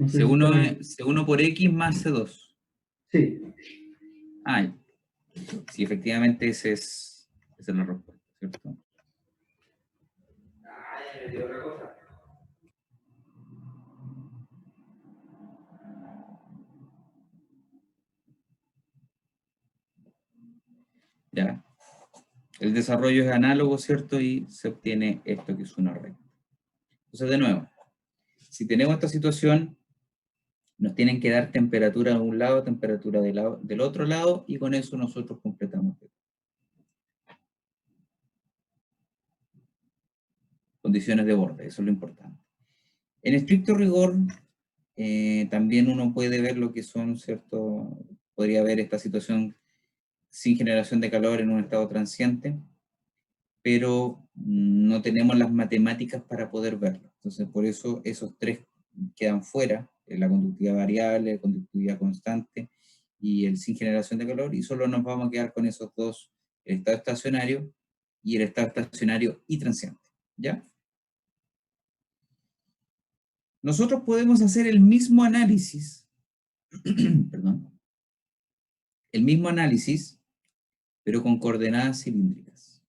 No sé si C1 por X más C2. Sí. Ah, sí, efectivamente esa es la respuesta, ¿cierto? Ya. El desarrollo es análogo, ¿cierto? Y se obtiene esto que es una recta. Entonces, de nuevo, si tenemos esta situación, nos tienen que dar temperatura de un lado, temperatura del otro lado, y con eso nosotros completamos. Condiciones de borde, eso es lo importante. En estricto rigor, también uno puede ver lo que son, ¿cierto? Podría ver esta situación sin generación de calor en un estado transiente, pero no tenemos las matemáticas para poder verlo. Entonces, por eso esos tres quedan fuera, la conductividad variable, la conductividad constante y el sin generación de calor, y solo nos vamos a quedar con esos dos, el estado estacionario y el estado estacionario y transiente, ¿ya? Nosotros podemos hacer el mismo análisis, perdón, el mismo análisis, pero con coordenadas cilíndricas.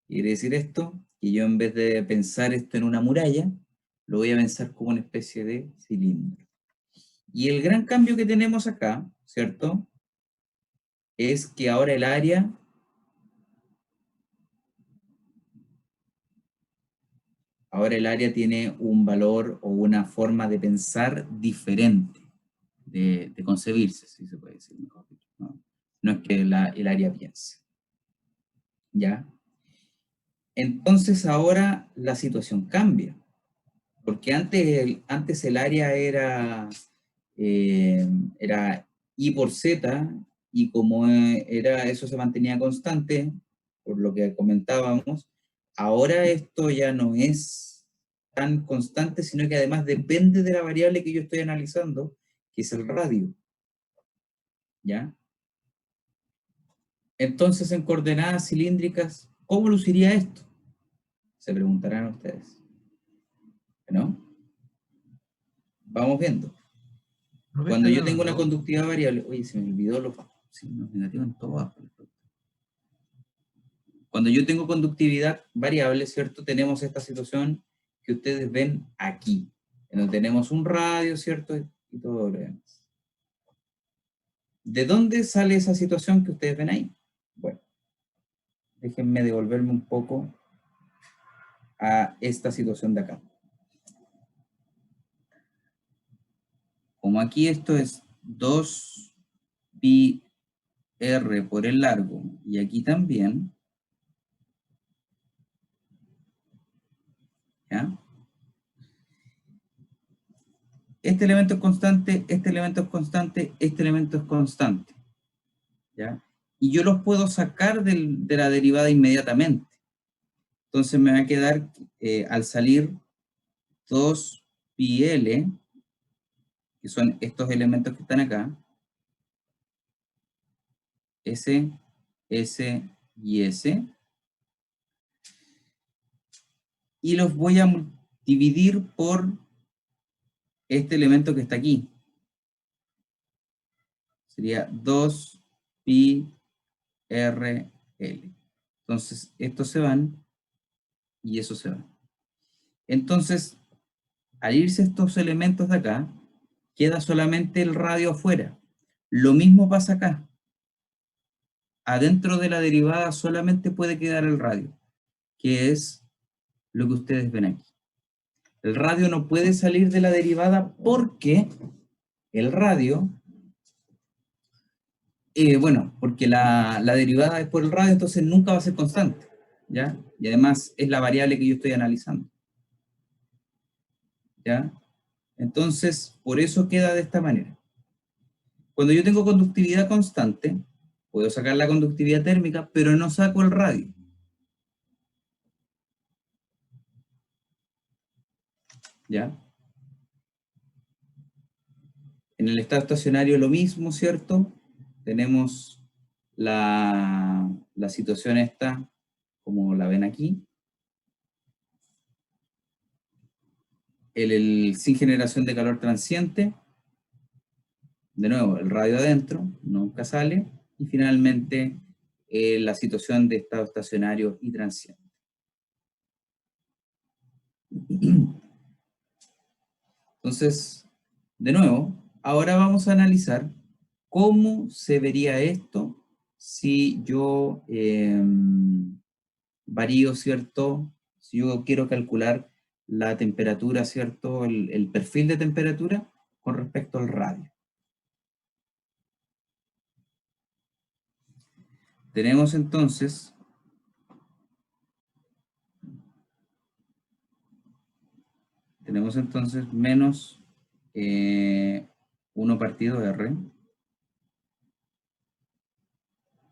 Quiere decir esto, que yo en vez de pensar esto en una muralla, lo voy a pensar como una especie de cilindro. Y el gran cambio que tenemos acá, ¿cierto? Es que ahora el área tiene un valor o una forma de pensar diferente, de concebirse, si se puede decir mejor dicho, ¿no? No es que el área piense. ¿Ya? Entonces ahora la situación cambia, porque antes el área era I por Z, y como eso se mantenía constante, por lo que comentábamos, ahora esto ya no es tan constante, sino que además depende de la variable que yo estoy analizando, que es el radio. ¿Ya? Entonces, en coordenadas cilíndricas, ¿cómo luciría esto? Se preguntarán ustedes. ¿No? Vamos viendo. Cuando yo tengo una conductividad variable, oye, se me olvidó los signos negativos en todo abajo. Cuando yo tengo conductividad variable, ¿cierto? Tenemos esta situación que ustedes ven aquí, en donde tenemos un radio, ¿cierto? Y todo lo demás. ¿De dónde sale esa situación que ustedes ven ahí? Bueno, déjenme devolverme un poco a esta situación de acá. Como aquí esto es 2pi r por el largo, y aquí también, ¿ya? Este elemento es constante, este elemento es constante, este elemento es constante, ¿ya? Y yo los puedo sacar de la derivada inmediatamente. Entonces me va a quedar, al salir, 2πl, que son estos elementos que están acá, S, S y S, y los voy a dividir por este elemento que está aquí. Sería 2πrl. Entonces, estos se van y esos se van. Entonces, al irse estos elementos de acá, queda solamente el radio afuera. Lo mismo pasa acá. Adentro de la derivada solamente puede quedar el radio, que es lo que ustedes ven aquí. El radio no puede salir de la derivada porque el radio, porque la derivada es por el radio, entonces nunca va a ser constante, ¿ya? Y además es la variable que yo estoy analizando, ¿ya? Entonces, por eso queda de esta manera. Cuando yo tengo conductividad constante, puedo sacar la conductividad térmica, pero no saco el radio. ¿Ya? En el estado estacionario lo mismo, ¿cierto? Tenemos la situación esta, como la ven aquí. sin generación de calor transiente, de nuevo, el radio adentro, nunca sale, y finalmente la situación de estado estacionario y transiente. Entonces, de nuevo, ahora vamos a analizar cómo se vería esto si yo varío, ¿cierto? Si yo quiero calcular la temperatura, ¿cierto? El perfil de temperatura con respecto al radio. Tenemos entonces menos 1 partido R,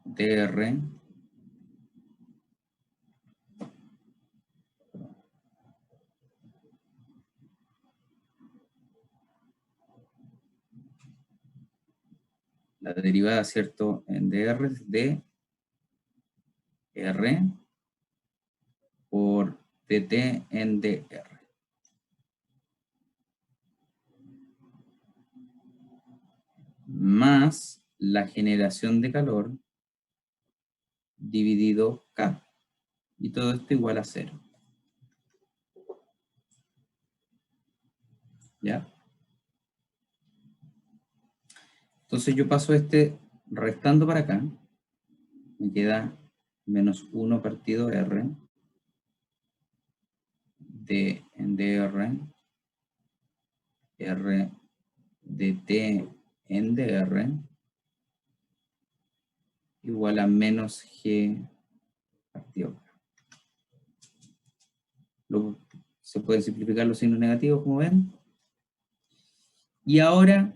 dr, la derivada, ¿cierto? En dr de R por dt en dr. Más la generación de calor dividido K. Y todo esto igual a 0. ¿Ya? Entonces yo paso restando para acá. Me queda menos 1 partido R d en dr, R dt en dr igual a menos G partido K. Se pueden simplificar los signos negativos, como ven. Y ahora,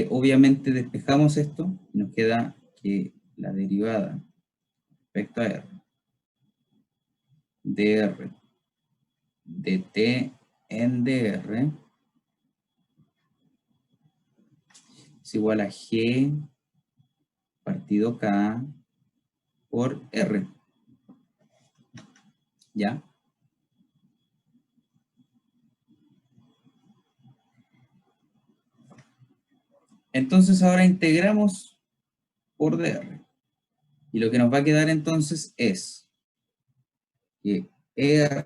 obviamente, despejamos esto y nos queda que la derivada respecto a R, dr dt en dr es igual a G partido K por R. ¿Ya? Entonces ahora integramos por dr. Y lo que nos va a quedar entonces es que R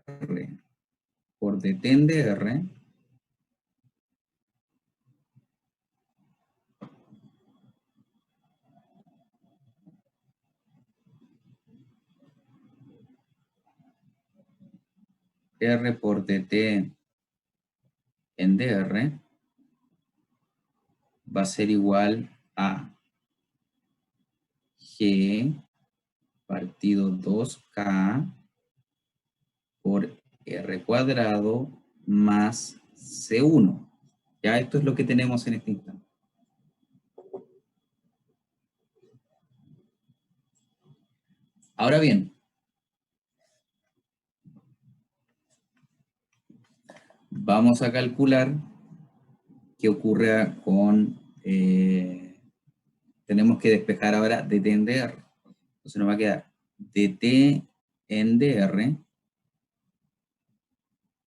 por dt en dr R por dt en dr va a ser igual a G partido 2K por R cuadrado más C1. Ya esto es lo que tenemos en este instante. Ahora bien, vamos a calcular qué ocurre con... tenemos que despejar ahora dt en dr. Entonces nos va a quedar dt en dr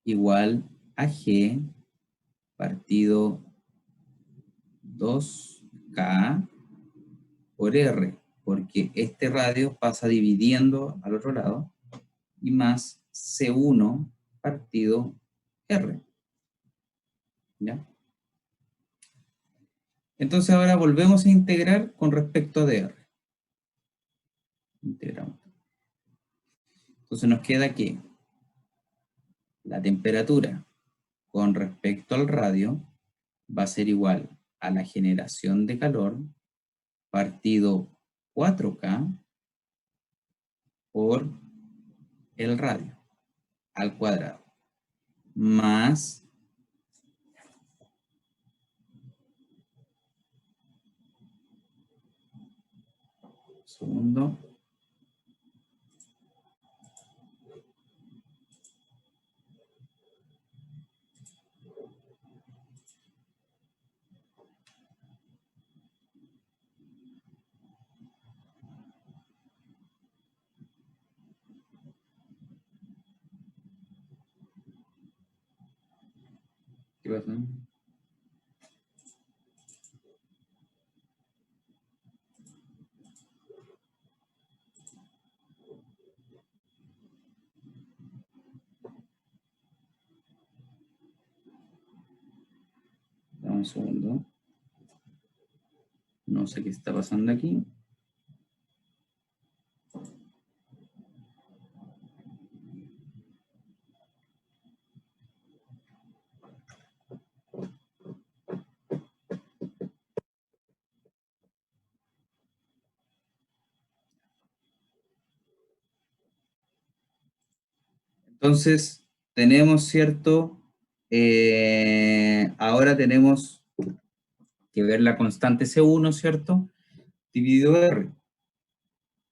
igual a G partido 2K por R, porque este radio pasa dividiendo al otro lado, y más C1 partido R. ¿Ya? Entonces ahora volvemos a integrar con respecto a dr. Integramos. Entonces nos queda que la temperatura con respecto al radio va a ser igual a la generación de calor partido 4K por el radio al cuadrado, más segundo ¿Qué pasa? Dame un segundo. No sé qué está pasando aquí. Entonces, tenemos, ¿cierto? Ahora tenemos que ver la constante C1, ¿cierto? Dividido R.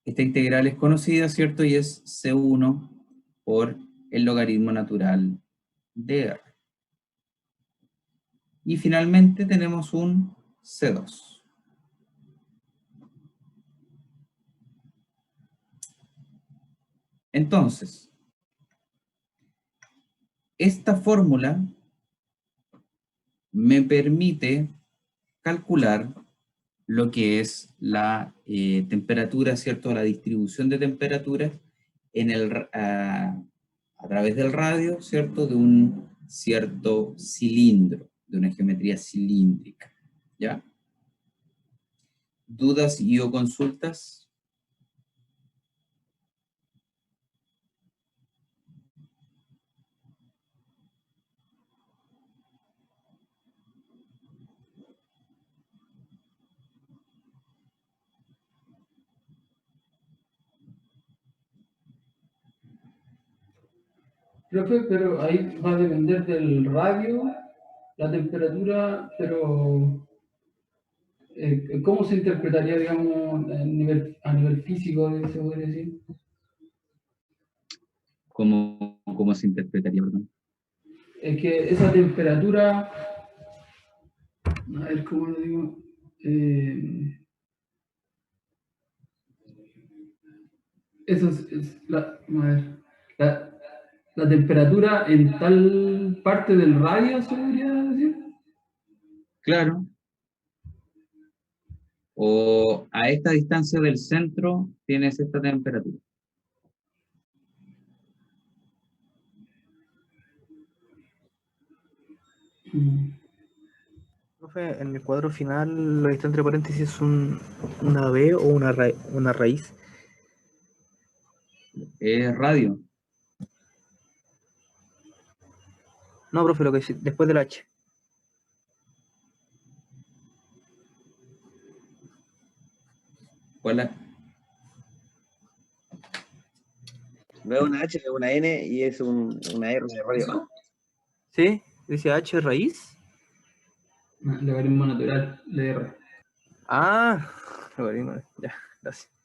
Esta integral es conocida, ¿cierto? Y es C1 por el logaritmo natural de R. Y finalmente tenemos un C2. Entonces, esta fórmula me permite calcular lo que es la temperatura, ¿cierto? La distribución de temperaturas en a través del radio, ¿cierto? De un cierto cilindro, de una geometría cilíndrica, ¿ya? ¿Dudas y o consultas? Profe, pero ahí va a depender del radio, la temperatura, pero ¿cómo se interpretaría, digamos, a nivel físico, se podría decir? ¿Cómo se interpretaría, perdón? Es que esa temperatura, a ver cómo lo digo, eso a ver, la, la temperatura en tal parte del radio, se podría decir. Claro. O a esta distancia del centro tienes esta temperatura. Profe, en el cuadro final lo que está entre paréntesis es una B o una raíz. Es radio. No, profe, lo que es después del H. ¿Cuál es? No es una H, es una N y es una R de radio. ¿Sí? Dice H raíz. Logaritmo natural de R. Ah, ya, gracias.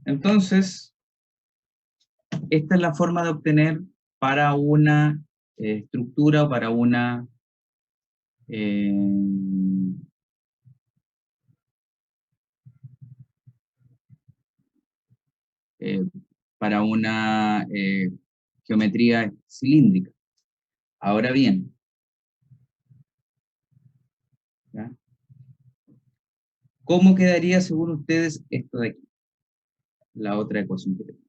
Entonces, esta es la forma de obtener para una estructura o para una eh, eh, geometría cilíndrica. Ahora bien, ¿ya? ¿Cómo quedaría según ustedes esto de aquí? La otra ecuación que tenemos.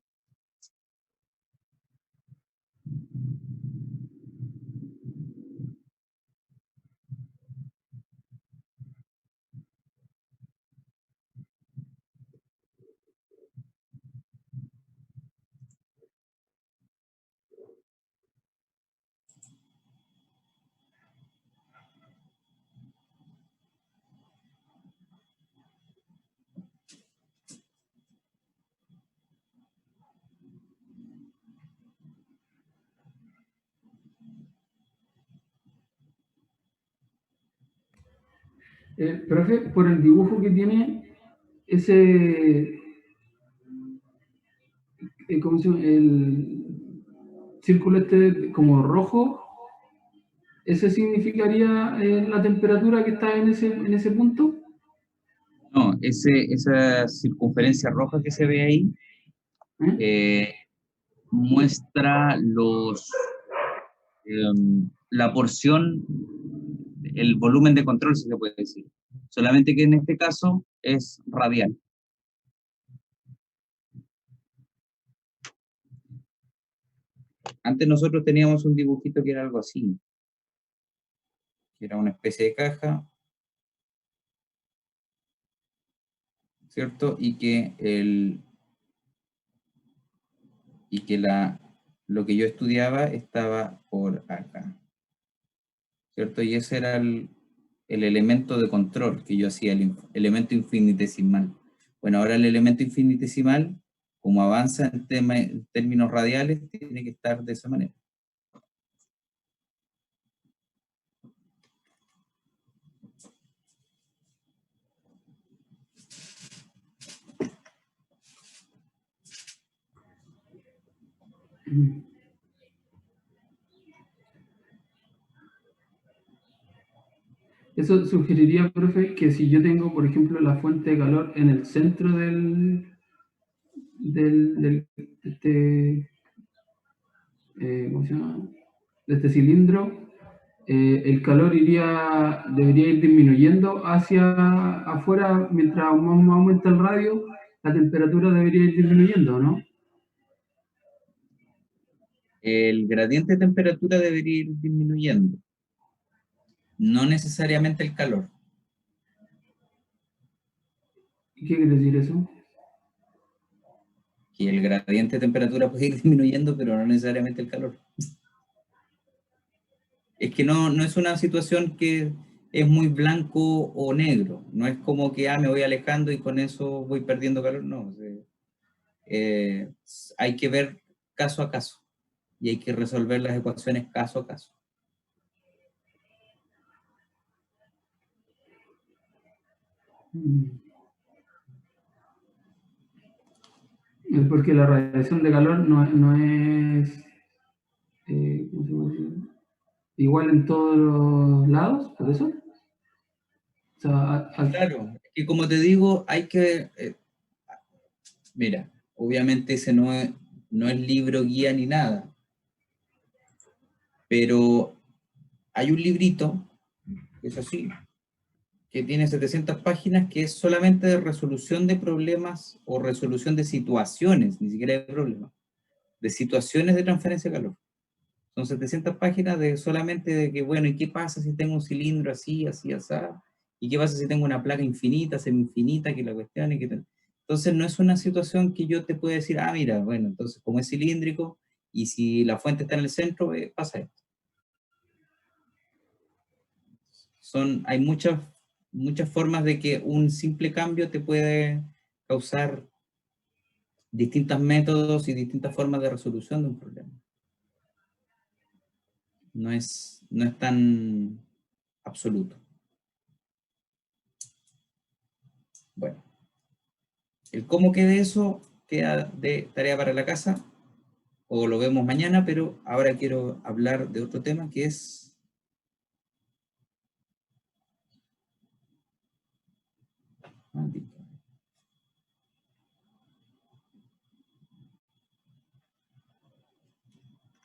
Profe, por el dibujo que tiene, ese, ¿cómo se llama? El círculo este como rojo, ¿ese significaría la temperatura que está en ese punto? No, esa circunferencia roja que se ve ahí ¿Eh? muestra la porción, el volumen de control, si se puede decir. Solamente que en este caso es radial. Antes nosotros teníamos un dibujito que era algo así, que era una especie de caja, ¿cierto? Lo que yo estudiaba estaba por acá, ¿cierto? Y ese era el elemento de control que yo hacía, elemento infinitesimal. Bueno, ahora el elemento infinitesimal, como avanza en términos radiales, tiene que estar de esa manera. Eso sugeriría, profe, que si yo tengo, por ejemplo, la fuente de calor en el centro del ¿cómo se llama? De este cilindro, el calor debería ir disminuyendo hacia afuera mientras más aumenta el radio, la temperatura debería ir disminuyendo, ¿no? El gradiente de temperatura debería ir disminuyendo, no necesariamente el calor. ¿Y qué quiere decir eso? Que el gradiente de temperatura puede ir disminuyendo, pero no necesariamente el calor. Es que no es una situación que es muy blanco o negro. No es como que me voy alejando y con eso voy perdiendo calor. No, eh, hay que ver caso a caso y hay que resolver las ecuaciones caso a caso. Es porque la radiación de calor no es ¿cómo se puede decir? Igual en todos los lados, por eso. O sea, Claro, y como te digo, hay que, mira, obviamente ese no es libro guía ni nada, pero hay un librito, que es así, que tiene 700 páginas, que es solamente de resolución de problemas o resolución de situaciones, ni siquiera de problemas, de situaciones de transferencia de calor. Son 700 páginas de solamente de que, bueno, ¿y qué pasa si tengo un cilindro así, así, así? ¿Y qué pasa si tengo una placa infinita, semi-infinita, que la cuestión es que... Entonces no es una situación que yo te pueda decir, mira, bueno, entonces como es cilíndrico y si la fuente está en el centro, pasa esto. Hay muchas formas de que un simple cambio te puede causar distintos métodos y distintas formas de resolución de un problema. No es tan absoluto. Bueno, el cómo quede eso queda de tarea para la casa o lo vemos mañana, pero ahora quiero hablar de otro tema que es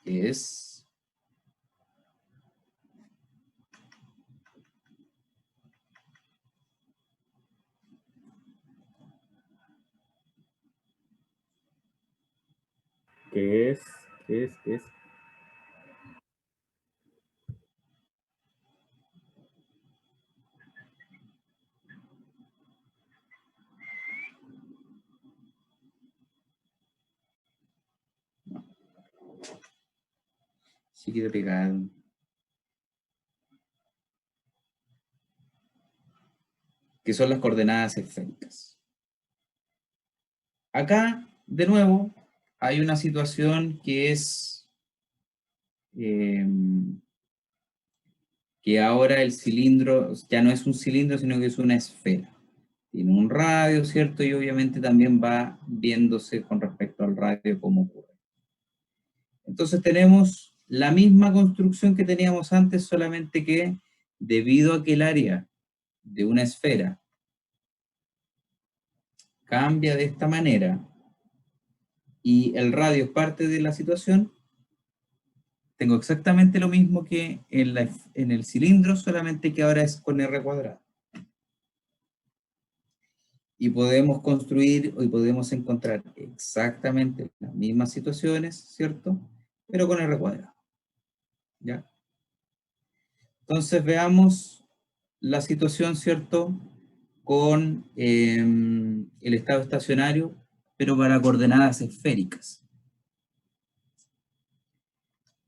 que es ¿Qué es? ¿Qué es? ¿Qué es? sí quedó pegado, que son las coordenadas esféricas. Acá, de nuevo, hay una situación que es que ahora el cilindro ya no es un cilindro, sino que es una esfera. Tiene un radio, ¿cierto? Y obviamente también va viéndose con respecto al radio cómo ocurre. Entonces tenemos la misma construcción que teníamos antes, solamente que debido a que el área de una esfera cambia de esta manera y el radio es parte de la situación, tengo exactamente lo mismo que en el cilindro, solamente que ahora es con R cuadrado. Y podemos construir y podemos encontrar exactamente las mismas situaciones, ¿cierto? Pero con R cuadrado. ¿Ya? Entonces veamos la situación, ¿cierto? Con el estado estacionario, pero para coordenadas esféricas.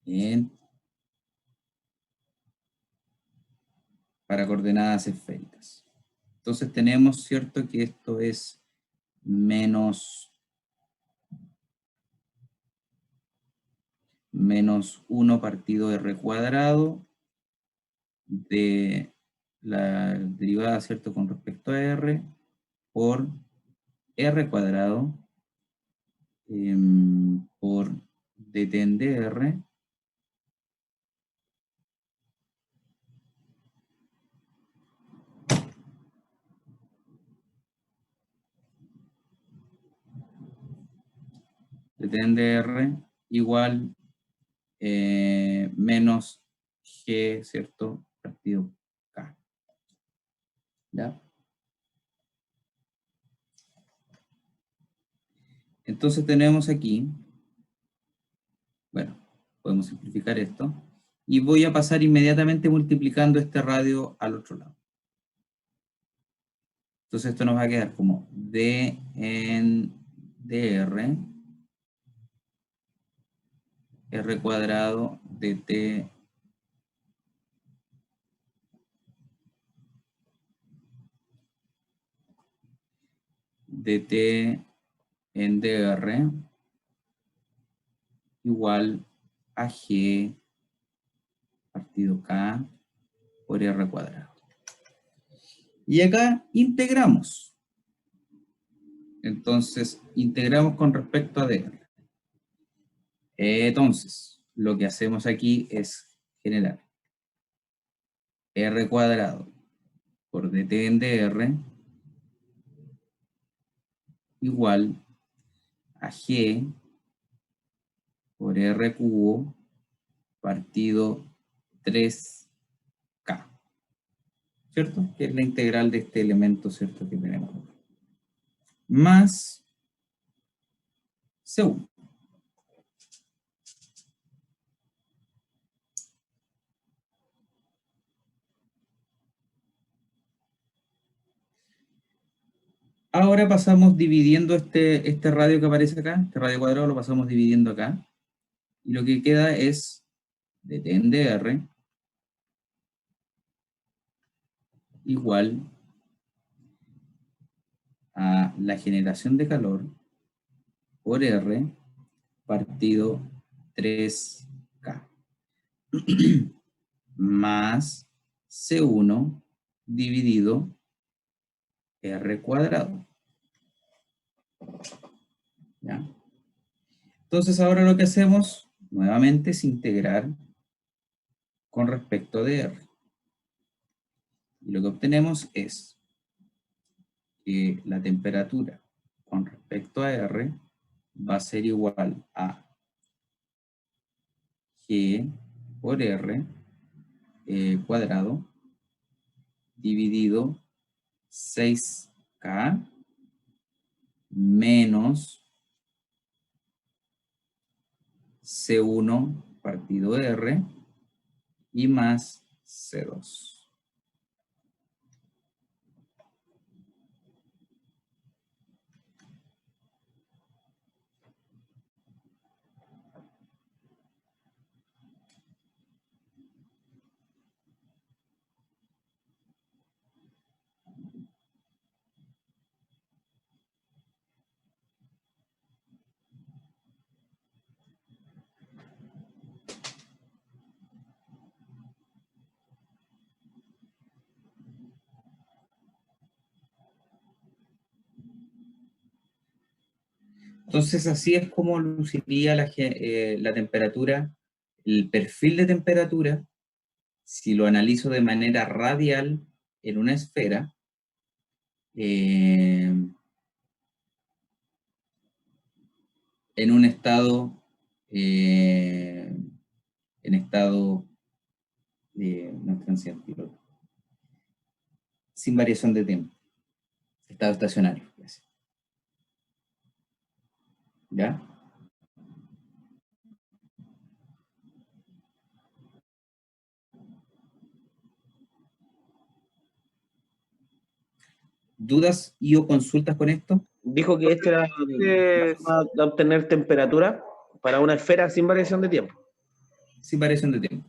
Bien. Para coordenadas esféricas. Entonces tenemos, ¿cierto? Que esto es menos 1 partido R cuadrado de la derivada, ¿cierto? Con respecto a R por R cuadrado por dten de R deten de R igual menos G, ¿cierto? Partido K. ¿Ya? Entonces tenemos aquí, bueno, podemos simplificar esto, y voy a pasar inmediatamente multiplicando este radio al otro lado. Entonces esto nos va a quedar como d en dr, r cuadrado dt dt en dr igual a g partido k por r cuadrado. Y acá integramos. Entonces, integramos con respecto a dr. Entonces, lo que hacemos aquí es generar r cuadrado por dt en dr igual a g por r cubo partido 3k, ¿cierto? Que es la integral de este elemento, ¿cierto? Que tenemos. Más C1. Ahora pasamos dividiendo este radio que aparece acá, este radio cuadrado lo pasamos dividiendo acá, y lo que queda es dt en dr igual a la generación de calor por R partido 3K más C1 dividido R cuadrado. ¿Ya? Entonces ahora lo que hacemos nuevamente es integrar con respecto de R. Y lo que obtenemos es que la temperatura con respecto a R va a ser igual a G por R cuadrado dividido 6K menos C1 partido R y más C2. Entonces, así es como luciría la temperatura, el perfil de temperatura, si lo analizo de manera radial en una esfera, en un estado, en estado no es transient, sin variación de tiempo, estado estacionario. ¿Ya? ¿Dudas y o consultas con esto? Dijo que esta era la forma de obtener temperatura para una esfera sin variación de tiempo. Sin variación de tiempo.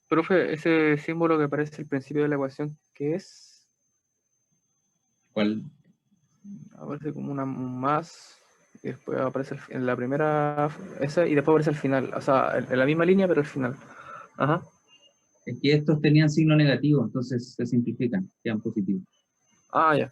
Profe, ese símbolo que aparece al principio de la ecuación, ¿qué es? ¿Cuál? Aparece como un más, y después aparece en la primera, esa, y después aparece al final. O sea, en la misma línea, pero al final. Ajá. Es que estos tenían signo negativo, entonces se simplifican, quedan positivos. Ah, ya.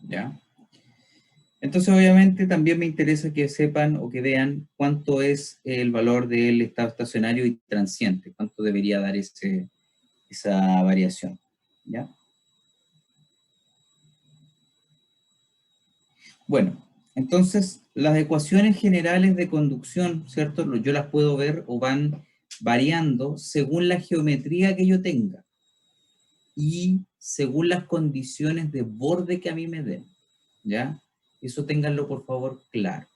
¿Ya? Entonces, obviamente, también me interesa que sepan o que vean cuánto es el valor del estado estacionario y transiente, cuánto debería dar esa variación. ¿Ya? Bueno, entonces, las ecuaciones generales de conducción, ¿cierto? Yo las puedo ver o van variando según la geometría que yo tenga y según las condiciones de borde que a mí me den, ¿ya? Eso ténganlo por favor claro.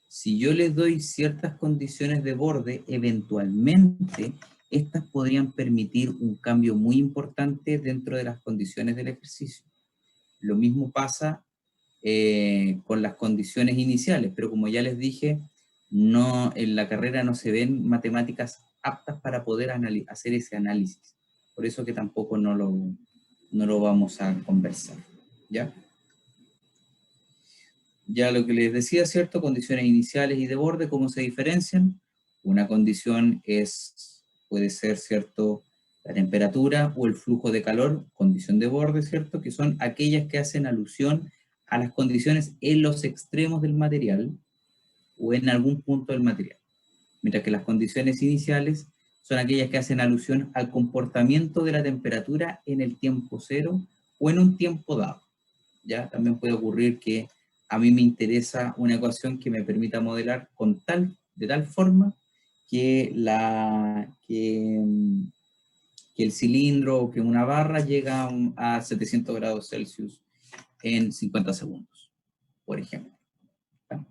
Si yo les doy ciertas condiciones de borde, eventualmente estas podrían permitir un cambio muy importante dentro de las condiciones del ejercicio. Lo mismo pasa con las condiciones iniciales, pero como ya les dije, no, en la carrera no se ven matemáticas aptas para poder hacer ese análisis. Por eso que tampoco no lo vamos a conversar, ¿ya? Ya lo que les decía, ¿cierto? Condiciones iniciales y de borde, ¿cómo se diferencian? Una condición puede ser, ¿cierto? La temperatura o el flujo de calor, condición de borde, ¿cierto? Que son aquellas que hacen alusión a las condiciones en los extremos del material o en algún punto del material. Mientras que las condiciones iniciales son aquellas que hacen alusión al comportamiento de la temperatura en el tiempo cero o en un tiempo dado. ¿Ya? También puede ocurrir que a mí me interesa una ecuación que me permita modelar de tal forma que, que el cilindro o que una barra llega a 700 grados Celsius en 50 segundos, por ejemplo. ¿Ya?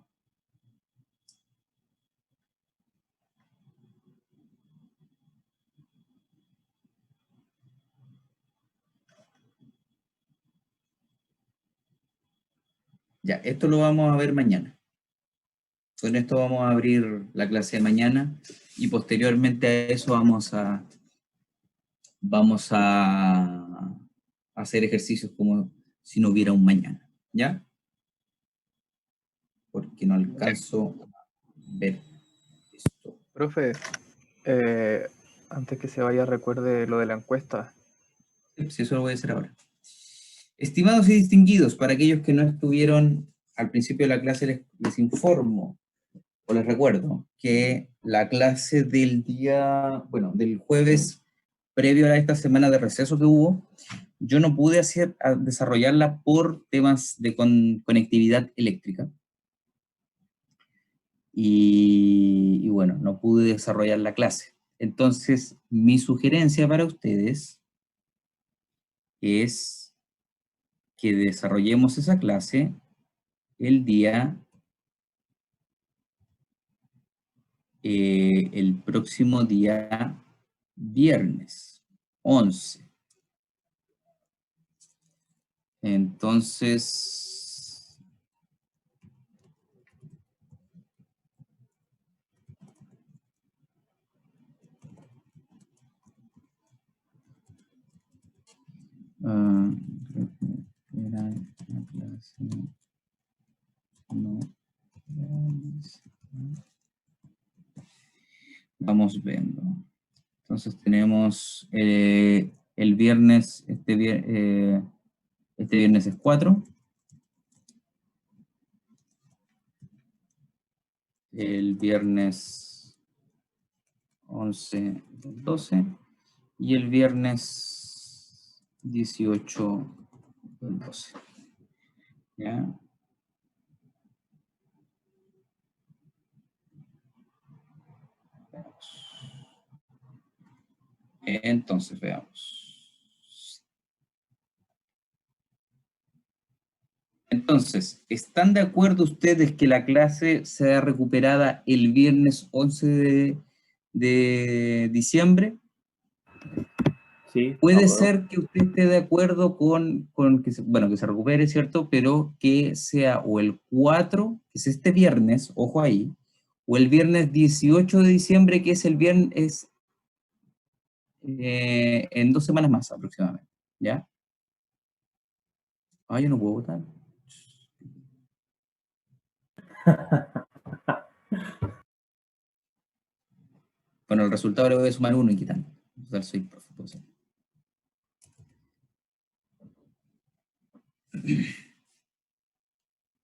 Ya, esto lo vamos a ver mañana. Con esto vamos a abrir la clase de mañana y posteriormente a eso vamos a hacer ejercicios como si no hubiera un mañana, ¿ya? Porque no alcanzo a ver esto. Profe, eh, antes que se vaya, recuerde lo de la encuesta. Sí, eso lo voy a hacer ahora. Estimados y distinguidos, para aquellos que no estuvieron al principio de la clase, les informo o les recuerdo que la clase del del jueves previo a esta semana de receso que hubo, yo no pude desarrollarla por temas de conectividad eléctrica. Y bueno, no pude desarrollar la clase. Entonces, mi sugerencia para ustedes es que desarrollemos esa clase el día el próximo día viernes 11. Entonces, creo que era la clase, no, vamos viendo. Entonces tenemos el viernes, este viernes es 4. El viernes 11 del 12. Y el viernes 18 del 12. ¿Ya? Entonces, veamos. Entonces, ¿están de acuerdo ustedes que la clase sea recuperada el viernes 11 de diciembre? Sí. Puede apruebo. ser que usted esté de acuerdo con que que se recupere, ¿cierto? Pero que sea o el 4, que es este viernes, ojo ahí, o el viernes 18 de diciembre, que es el viernes en 2 semanas más aproximadamente, ¿ya? Ah, yo no puedo votar. Bueno, el resultado le voy a sumar 1 y quitar. Total, soy profe, pues.